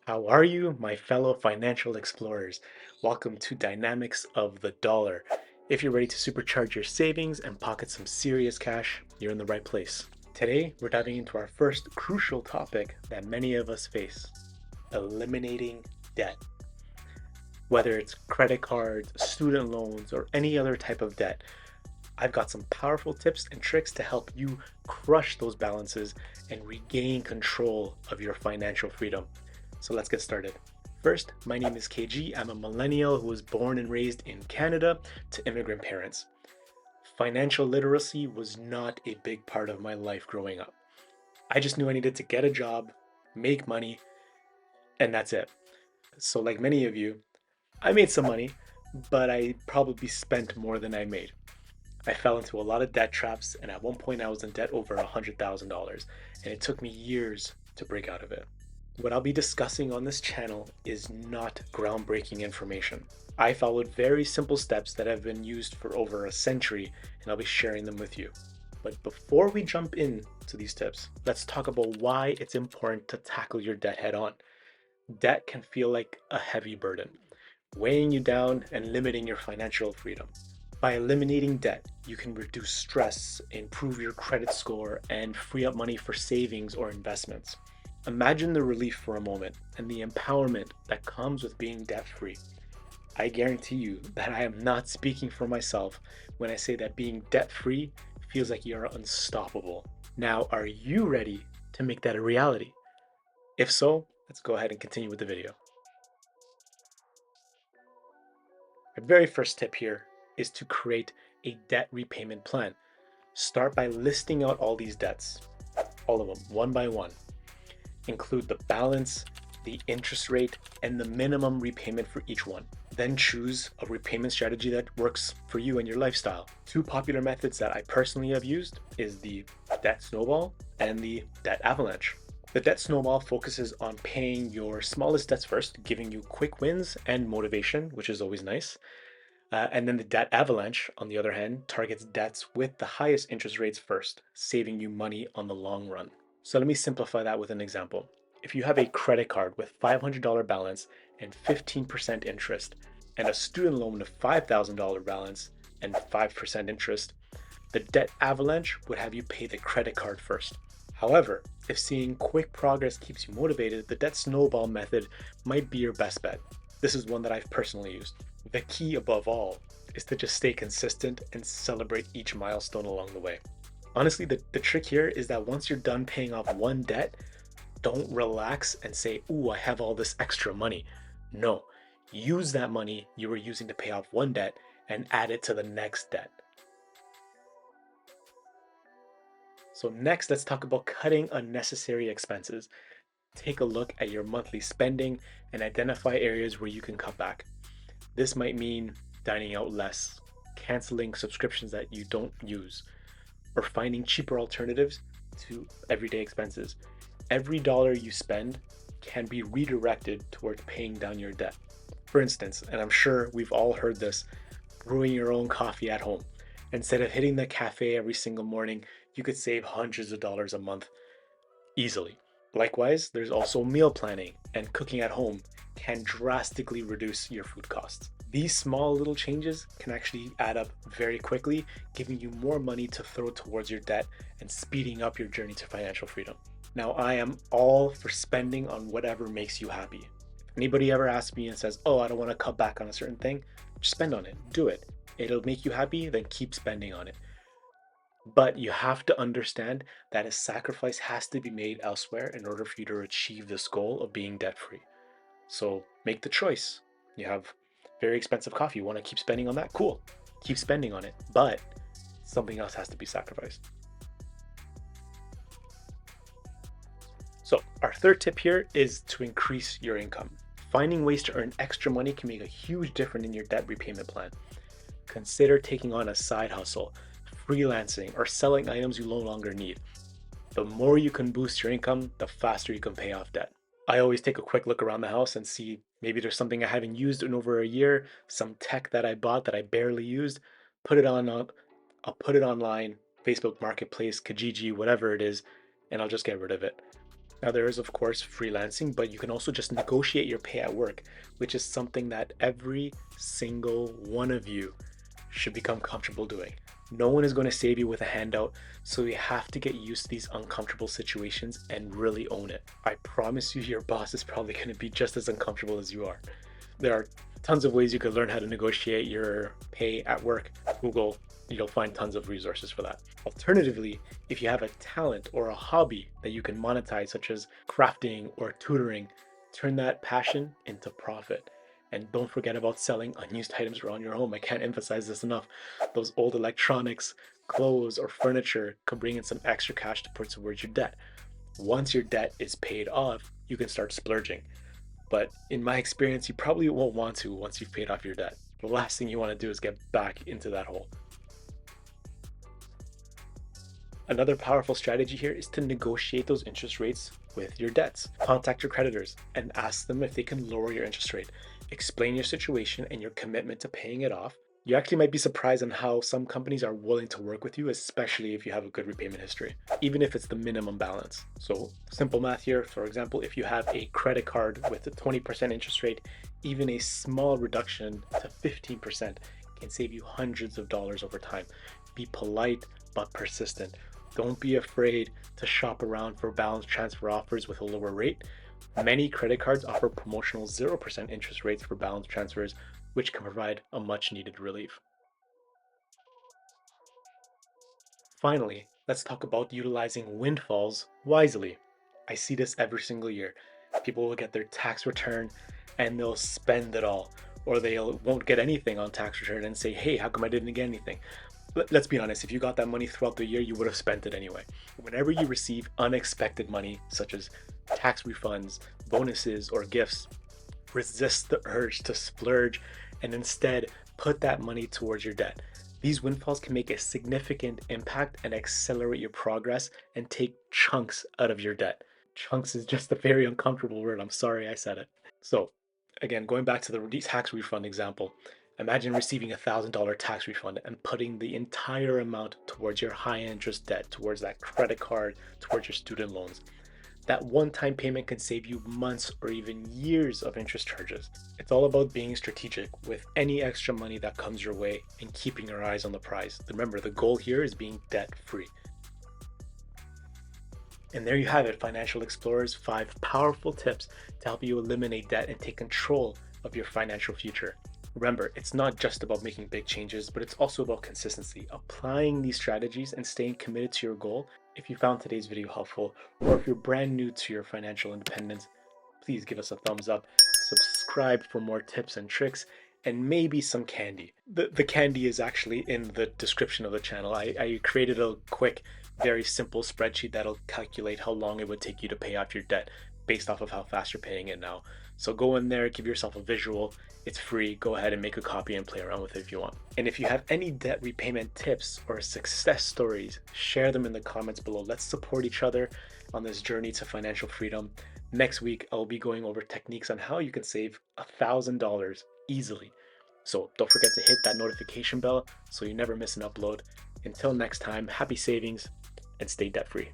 How are you, my fellow financial explorers? Welcome to Dynamics of the Dollar. If you're ready to supercharge your savings and pocket some serious cash, you're in the right place. Today, we're diving into our first crucial topic that many of us face: eliminating debt. Whether it's credit cards, student loans, or any other type of debt, I've got some powerful tips and tricks to help you crush those balances and regain control of your financial freedom. So let's get started. First, my name is KG. I'm a millennial who was born and raised in Canada to immigrant parents. Financial literacy was not a big part of my life growing up. I just knew I needed to get a job, make money, and that's it. So, like many of you, I made some money, but I probably spent more than I made. I fell into a lot of debt traps, and at one point I was in debt over $100,000, and it took me years to break out of it. What I'll be discussing on this channel is not groundbreaking information. I followed very simple steps that have been used for over a century, and I'll be sharing them with you. But before we jump into these tips, let's talk about why it's important to tackle your debt head on. Debt can feel like a heavy burden, weighing you down and limiting your financial freedom. By eliminating debt, you can reduce stress, improve your credit score, and free up money for savings or investments. Imagine the relief for a moment and the empowerment that comes with being debt free. I guarantee you that I am not speaking for myself when I say that being debt free feels like you're unstoppable. Now, are you ready to make that a reality? If so, let's go ahead and continue with the video. Our very first tip here is to create a debt repayment plan. Start by listing out all these debts, all of them, one by one. Include the balance, the interest rate, and the minimum repayment for each one. Then choose a repayment strategy that works for you and your lifestyle. Two popular methods that I personally have used is the debt snowball and the debt avalanche. The debt snowball focuses on paying your smallest debts first, giving you quick wins and motivation, which is always nice. And then the debt avalanche, on the other hand, targets debts with the highest interest rates first, saving you money on the long run. So let me simplify that with an example. If you have a credit card with $500 balance and 15% interest, and a student loan with $5,000 balance and 5% interest, the debt avalanche would have you pay the credit card first. However, if seeing quick progress keeps you motivated, the debt snowball method might be your best bet. This is one that I've personally used. The key above all is to just stay consistent and celebrate each milestone along the way. Honestly, the trick here is that once you're done paying off one debt, don't relax and say, "Ooh, I have all this extra money." No, use that money you were using to pay off one debt and add it to the next debt. So next, let's talk about cutting unnecessary expenses. Take a look at your monthly spending and identify areas where you can cut back. This might mean dining out less, canceling subscriptions that you don't use, or finding cheaper alternatives to everyday expenses. Every dollar you spend can be redirected towards paying down your debt. For instance, and I'm sure we've all heard this, brewing your own coffee at home. Instead of hitting the cafe every single morning, you could save hundreds of dollars a month easily. Likewise, there's also meal planning, and cooking at home can drastically reduce your food costs. These small little changes can actually add up very quickly, giving you more money to throw towards your debt and speeding up your journey to financial freedom. Now, I am all for spending on whatever makes you happy. If anybody ever asks me and says, "Oh, I don't want to cut back on a certain thing," just spend on it. Do it. It'll make you happy, then keep spending on it. But you have to understand that a sacrifice has to be made elsewhere in order for you to achieve this goal of being debt free. So make the choice. You have very expensive coffee. You want to keep spending on that? Cool. Keep spending on it. But something else has to be sacrificed. So our third tip here is to increase your income. Finding ways to earn extra money can make a huge difference in your debt repayment plan. Consider taking on a side hustle, freelancing, or selling items you no longer need. The more you can boost your income, the faster you can pay off debt. I always take a quick look around the house and see maybe there's something I haven't used in over a year, some tech that I bought that I barely used, put it on I'll put it online, Facebook Marketplace, Kijiji, whatever it is, and I'll just get rid of it. Now, there is, of course, freelancing, but you can also just negotiate your pay at work, which is something that every single one of you should become comfortable doing. No one is going to save you with a handout, so you have to get used to these uncomfortable situations and really own it. I promise you, your boss is probably going to be just as uncomfortable as you are. There are tons of ways you could learn how to negotiate your pay at work. Google, you'll find tons of resources for that. Alternatively, if you have a talent or a hobby that you can monetize, such as crafting or tutoring, turn that passion into profit. And don't forget about selling unused items around your home. I can't emphasize this enough. Those old electronics, clothes, or furniture can bring in some extra cash to put towards your debt. Once your debt is paid off, you can start splurging. But in my experience, you probably won't want to once you've paid off your debt. The last thing you want to do is get back into that hole. Another powerful strategy here is to negotiate those interest rates with your debts. Contact your creditors and ask them if they can lower your interest rate. Explain your situation and your commitment to paying it off. You actually might be surprised on how some companies are willing to work with you, especially if you have a good repayment history, even if it's the minimum balance. So simple math here, for example, if you have a credit card with a 20% interest rate, even a small reduction to 15% can save you hundreds of dollars over time. Be polite but persistent. Don't be afraid to shop around for balance transfer offers with a lower rate. Many credit cards offer promotional 0% interest rates for balance transfers, which can provide a much needed relief. Finally, let's talk about utilizing windfalls wisely. I see this every single year. People will get their tax return and they'll spend it all, or they won't get anything on tax return and say, hey, how come I didn't get anything? Let's be honest, if you got that money throughout the year, you would have spent it anyway. Whenever you receive unexpected money, such as tax refunds, bonuses, or gifts, resist the urge to splurge and instead put that money towards your debt. These windfalls can make a significant impact and accelerate your progress and take chunks out of your debt. Chunks is just a very uncomfortable word. I'm sorry I said it. So, again, going back to the tax refund example, imagine receiving $1,000 tax refund and putting the entire amount towards your high interest debt, towards that credit card, towards your student loans. That one-time payment can save you months or even years of interest charges. It's all about being strategic with any extra money that comes your way and keeping your eyes on the prize. Remember, the goal here is being debt-free. And there you have it, Financial Explorers, 5 powerful tips to help you eliminate debt and take control of your financial future. Remember, it's not just about making big changes, but it's also about consistency, applying these strategies and staying committed to your goal. If you found today's video helpful, or if you're brand new to your financial independence, please give us a thumbs up, subscribe for more tips and tricks, and maybe some candy. The candy is actually in the description of the channel. I created a quick, very simple spreadsheet that'll calculate how long it would take you to pay off your debt based off of how fast you're paying it now. So go in there, give yourself a visual. It's free. Go ahead and make a copy and play around with it if you want. And if you have any debt repayment tips or success stories, share them in the comments below. Let's support each other on this journey to financial freedom. Next week, I'll be going over techniques on how you can save $1,000 easily. So don't forget to hit that notification bell so you never miss an upload. Until next time, happy savings and stay debt free.